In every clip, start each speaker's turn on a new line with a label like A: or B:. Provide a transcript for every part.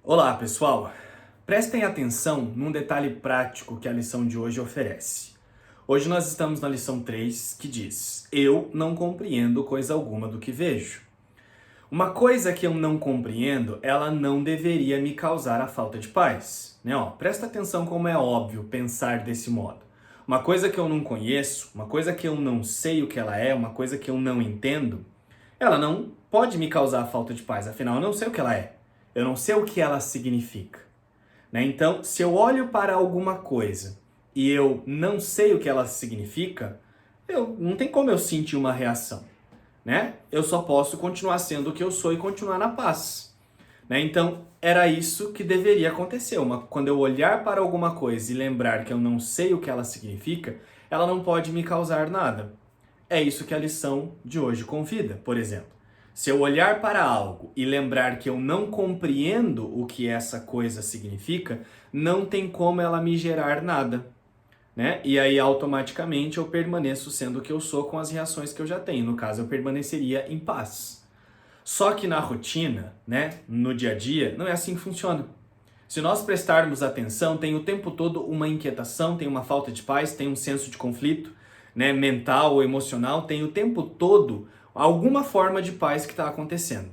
A: Olá, pessoal! Prestem atenção num detalhe prático que a lição de hoje oferece. Hoje nós estamos na lição 3, que diz: Eu não compreendo coisa alguma do que vejo. Uma coisa que eu não compreendo, ela não deveria me causar a falta de paz. Presta atenção como é óbvio pensar desse modo. Uma coisa que eu não conheço, uma coisa que eu não sei o que ela é, uma coisa que eu não entendo, ela não pode me causar a falta de paz, afinal eu não sei o que ela é. Eu não sei o que ela significa. Então, se eu olho para alguma coisa e eu não sei o que ela significa, não tem como eu sentir uma reação. Eu só posso continuar sendo o que eu sou e continuar na paz. Então, era isso que deveria acontecer. Quando eu olhar para alguma coisa e lembrar que eu não sei o que ela significa, ela não pode me causar nada. É isso que a lição de hoje convida, por exemplo. Se eu olhar para algo e lembrar que eu não compreendo o que essa coisa significa, não tem como ela me gerar nada. E aí automaticamente eu permaneço sendo o que eu sou com as reações que eu já tenho. No caso, eu permaneceria em paz. Só que na rotina, no dia a dia, não é assim que funciona. Se nós prestarmos atenção, tem o tempo todo uma inquietação, tem uma falta de paz, tem um senso de conflito, mental ou emocional, tem o tempo todo alguma forma de paz que está acontecendo.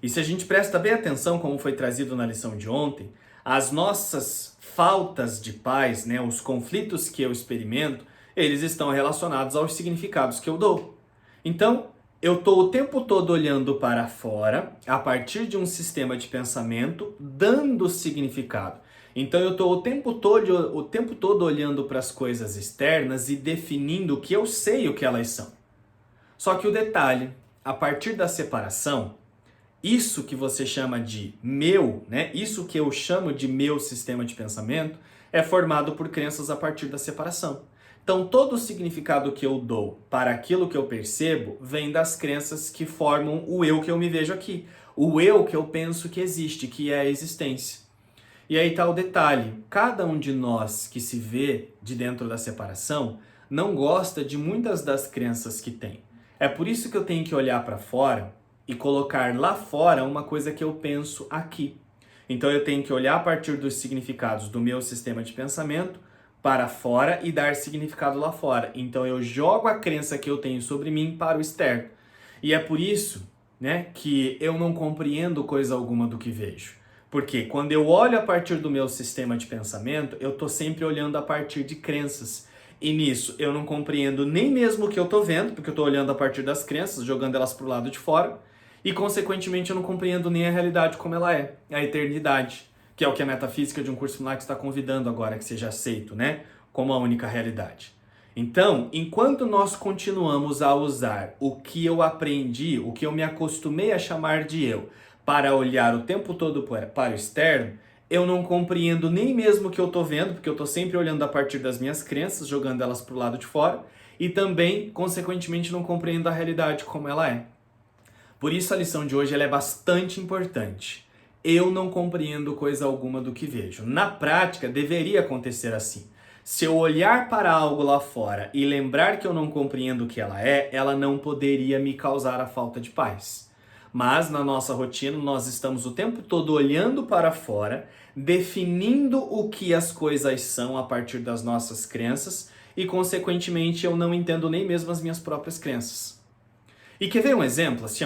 A: E se a gente presta bem atenção, como foi trazido na lição de ontem, as nossas faltas de paz, os conflitos que eu experimento, eles estão relacionados aos significados que eu dou. Então, eu estou o tempo todo olhando para fora, a partir de um sistema de pensamento, dando significado. Então eu estou o tempo todo olhando para as coisas externas e definindo o que eu sei o que elas são. Só que o detalhe, a partir da separação, isso que você chama de meu, isso que eu chamo de meu sistema de pensamento, é formado por crenças a partir da separação. Então, todo o significado que eu dou para aquilo que eu percebo vem das crenças que formam o eu que eu me vejo aqui. O eu que eu penso que existe, que é a existência. E aí está o detalhe. Cada um de nós que se vê de dentro da separação não gosta de muitas das crenças que tem. É por isso que eu tenho que olhar para fora e colocar lá fora uma coisa que eu penso aqui. Então eu tenho que olhar a partir dos significados do meu sistema de pensamento para fora e dar significado lá fora. Então eu jogo a crença que eu tenho sobre mim para o externo. E é por isso, que eu não compreendo coisa alguma do que vejo. Porque quando eu olho a partir do meu sistema de pensamento, eu estou sempre olhando a partir de crenças. E nisso eu não compreendo nem mesmo o que eu estou vendo, porque eu estou olhando a partir das crenças, jogando elas para o lado de fora. E consequentemente eu não compreendo nem a realidade como ela é, a eternidade, que é o que a metafísica de um curso Milagre está convidando agora que seja aceito, como a única realidade. Então, enquanto nós continuamos a usar o que eu aprendi, o que eu me acostumei a chamar de eu, para olhar o tempo todo para o externo, eu não compreendo nem mesmo o que eu estou vendo, porque eu estou sempre olhando a partir das minhas crenças, jogando elas para o lado de fora, e também, consequentemente, não compreendo a realidade como ela é. Por isso a lição de hoje ela é bastante importante. Eu não compreendo coisa alguma do que vejo. Na prática, deveria acontecer assim. Se eu olhar para algo lá fora e lembrar que eu não compreendo o que ela é, ela não poderia me causar a falta de paz. Mas na nossa rotina, nós estamos o tempo todo olhando para fora, definindo o que as coisas são a partir das nossas crenças e, consequentemente, eu não entendo nem mesmo as minhas próprias crenças. E quer ver um exemplo assim,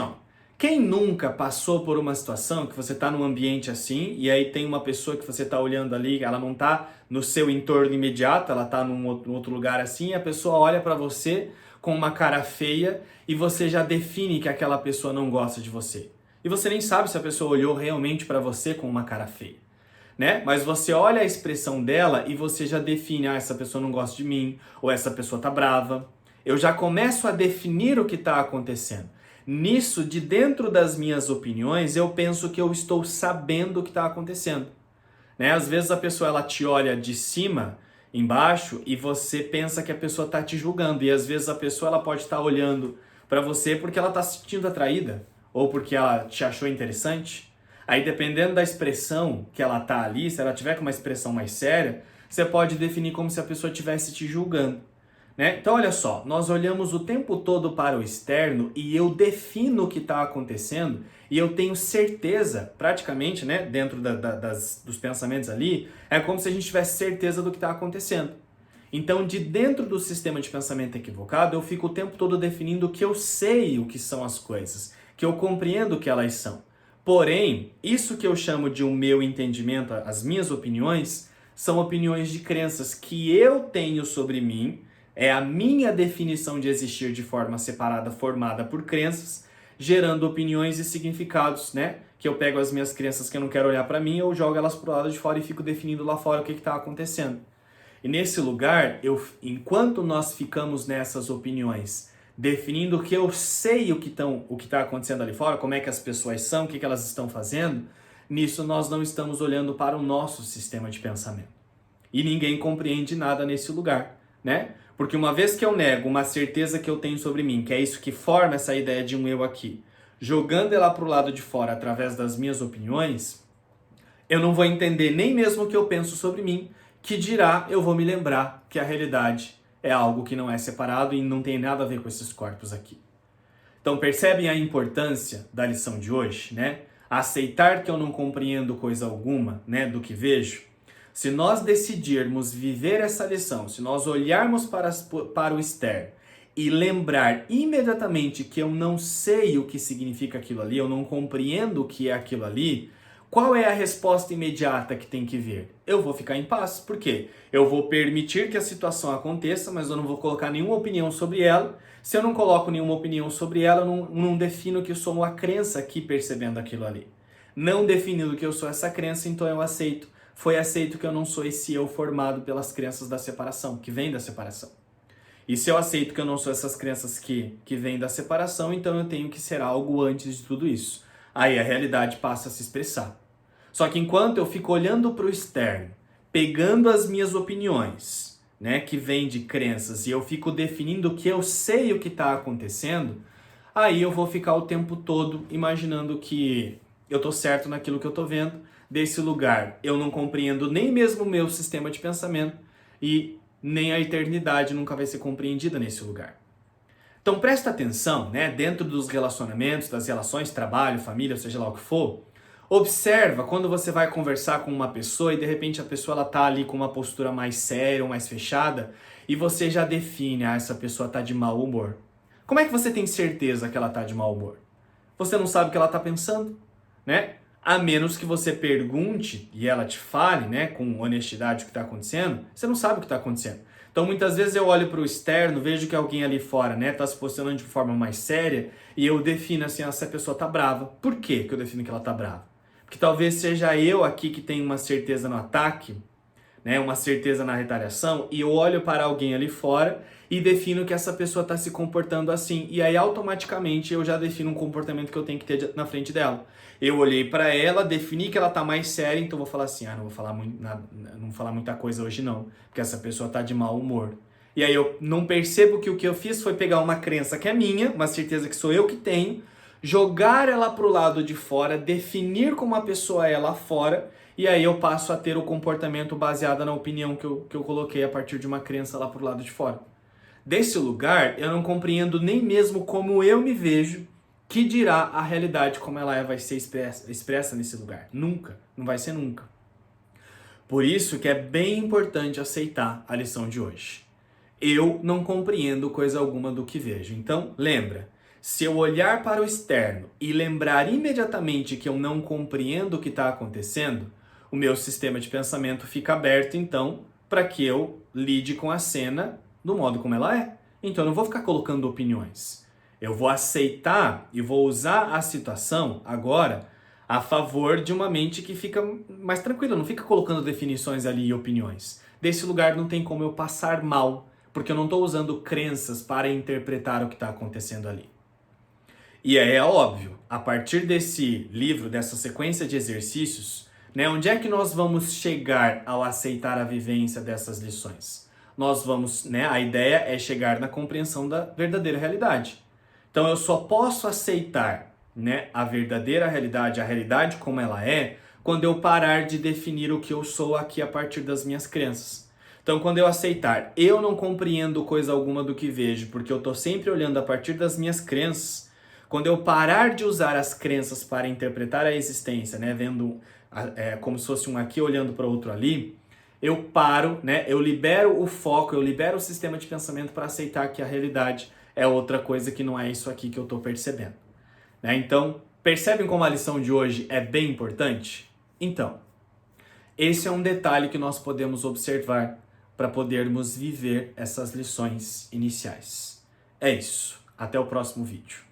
A: Quem nunca passou por uma situação que você está num ambiente assim e aí tem uma pessoa que você está olhando ali, ela não está no seu entorno imediato, ela está num outro lugar assim, e a pessoa olha para você com uma cara feia e você já define que aquela pessoa não gosta de você. E você nem sabe se a pessoa olhou realmente para você com uma cara feia. Mas você olha a expressão dela e você já define, essa pessoa não gosta de mim, ou essa pessoa tá brava. Eu já começo a definir o que está acontecendo. Nisso, de dentro das minhas opiniões, eu penso que eu estou sabendo o que está acontecendo. Às vezes a pessoa ela te olha de cima, embaixo, e você pensa que a pessoa está te julgando. E às vezes a pessoa ela pode estar olhando para você porque ela está se sentindo atraída, ou porque ela te achou interessante. Aí dependendo da expressão que ela tá ali, se ela tiver com uma expressão mais séria, você pode definir como se a pessoa estivesse te julgando. né? Então, olha só, nós olhamos o tempo todo para o externo e eu defino o que está acontecendo e eu tenho certeza, praticamente, né, dentro dos pensamentos ali, é como se a gente tivesse certeza do que está acontecendo. Então, de dentro do sistema de pensamento equivocado, eu fico o tempo todo definindo que eu sei o que são as coisas, que eu compreendo o que elas são. Porém, isso que eu chamo de um meu entendimento, as minhas opiniões, são opiniões de crenças que eu tenho sobre mim, é a minha definição de existir de forma separada, formada por crenças, gerando opiniões e significados, né? Que eu pego as minhas crenças que eu não quero olhar para mim, eu jogo elas pro lado de fora e fico definindo lá fora o que está acontecendo. E nesse lugar, enquanto nós ficamos nessas opiniões, definindo que eu sei o que está acontecendo ali fora, como é que as pessoas são, o que elas estão fazendo, nisso nós não estamos olhando para o nosso sistema de pensamento. E ninguém compreende nada nesse lugar, né? Porque uma vez que eu nego uma certeza que eu tenho sobre mim, que é isso que forma essa ideia de um eu aqui, jogando ela para o lado de fora através das minhas opiniões, eu não vou entender nem mesmo o que eu penso sobre mim, que dirá eu vou me lembrar que a realidade é algo que não é separado e não tem nada a ver com esses corpos aqui. Então percebem a importância da lição de hoje, né? Aceitar que eu não compreendo coisa alguma, né, do que vejo. Se nós decidirmos viver essa lição, se nós olharmos para o externo e lembrar imediatamente que eu não sei o que significa aquilo ali, eu não compreendo o que é aquilo ali, qual é a resposta imediata que tem que vir? Eu vou ficar em paz. Por quê? Eu vou permitir que a situação aconteça, mas eu não vou colocar nenhuma opinião sobre ela. Se eu não coloco nenhuma opinião sobre ela, eu não defino que eu sou uma crença aqui percebendo aquilo ali. Não definindo que eu sou essa crença, então eu aceito. Foi aceito que eu não sou esse eu formado pelas crenças da separação, que vem da separação. E se eu aceito que eu não sou essas crenças que vêm da separação, então eu tenho que ser algo antes de tudo isso. Aí a realidade passa a se expressar. Só que enquanto eu fico olhando para o externo, pegando as minhas opiniões, né, que vêm de crenças, e eu fico definindo que eu sei o que está acontecendo, aí eu vou ficar o tempo todo imaginando que eu estou certo naquilo que eu estou vendo. Desse lugar, eu não compreendo nem mesmo o meu sistema de pensamento e nem a eternidade nunca vai ser compreendida nesse lugar. Então presta atenção, né, dentro dos relacionamentos, das relações, trabalho, família, seja lá o que for. Observa quando você vai conversar com uma pessoa e de repente a pessoa ela tá ali com uma postura mais séria ou mais fechada e você já define, essa pessoa tá de mau humor. Como é que você tem certeza que ela tá de mau humor? Você não sabe o que ela tá pensando, né? A menos que você pergunte e ela te fale, né, com honestidade o que está acontecendo, você não sabe o que está acontecendo. Então muitas vezes eu olho para o externo, vejo que alguém ali fora, né, está se posicionando de forma mais séria e eu defino assim, essa pessoa está brava. Por que eu defino que ela está brava? Porque talvez seja eu aqui que tenho uma certeza no ataque, né, uma certeza na retaliação, e eu olho para alguém ali fora e defino que essa pessoa está se comportando assim. E aí automaticamente eu já defino um comportamento que eu tenho que ter na frente dela. Eu olhei para ela, defini que ela tá mais séria, então vou falar assim, não vou falar não vou falar muita coisa hoje não, porque essa pessoa tá de mau humor. E aí eu não percebo que o que eu fiz foi pegar uma crença que é minha, uma certeza que sou eu que tenho, jogar ela pro lado de fora, definir como a pessoa é lá fora, e aí eu passo a ter o comportamento baseado na opinião que eu coloquei a partir de uma crença lá pro lado de fora. Desse lugar, eu não compreendo nem mesmo como eu me vejo, que dirá a realidade como ela vai ser expressa nesse lugar. Nunca, não vai ser nunca. Por isso que é bem importante aceitar a lição de hoje. Eu não compreendo coisa alguma do que vejo. Então, lembra, se eu olhar para o externo e lembrar imediatamente que eu não compreendo o que está acontecendo, o meu sistema de pensamento fica aberto, então, para que eu lide com a cena do modo como ela é. Então, eu não vou ficar colocando opiniões. Eu vou aceitar e vou usar a situação agora a favor de uma mente que fica mais tranquila, não fica colocando definições ali e opiniões. Desse lugar não tem como eu passar mal, porque eu não estou usando crenças para interpretar o que está acontecendo ali. E é óbvio, a partir desse livro, dessa sequência de exercícios, né, onde é que nós vamos chegar ao aceitar a vivência dessas lições? Nós vamos, né, a ideia é chegar na compreensão da verdadeira realidade. Então eu só posso aceitar, né, a verdadeira realidade, a realidade como ela é, quando eu parar de definir o que eu sou aqui a partir das minhas crenças. Então Então, quando eu aceitar, eu não compreendo coisa alguma do que vejo, porque eu estou sempre olhando a partir das minhas crenças, quando eu parar de usar as crenças para interpretar a existência, né, vendo como se fosse um aqui olhando para o outro ali, eu paro, né, eu libero o foco, eu libero o sistema de pensamento para aceitar que a realidade é outra coisa que não é isso aqui que eu estou percebendo. Né? Então, percebem como a lição de hoje é bem importante? Então, esse é um detalhe que nós podemos observar para podermos viver essas lições iniciais. É isso. Até o próximo vídeo.